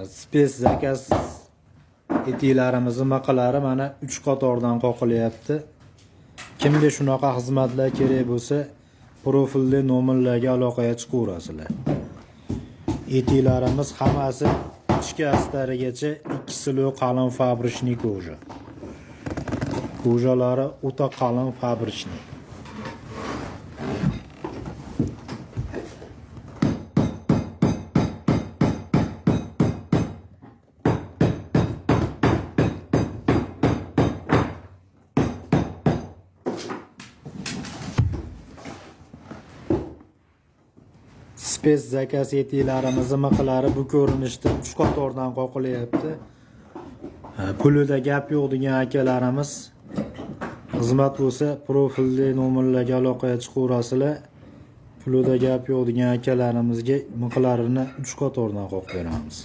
Space zakaz etiklarimizni maqalari mana 3 qatordan qoqilyapti. Kimga shunaqa xizmatlar kerak bo'lsa, profilli nomerlarga aloqaga chiqaverasizlar. Etiklarimiz hammasi ichki astarigacha 2 silo qalin fabrichniy koja. Kojalari o'ta qalin fabrichniy. Space zakaz etiklarimizni maqalari bu ko'rinishda 3 qatordan qoqilyapti. Pulida gap yo'q degan akalarimiz xizmat bo'lsa profilli nomerlarga aloqaga chiqaverasizlar. Pulida gap yo'q degan akalarimizga maqalarini 3 qatordan qoqib beramiz.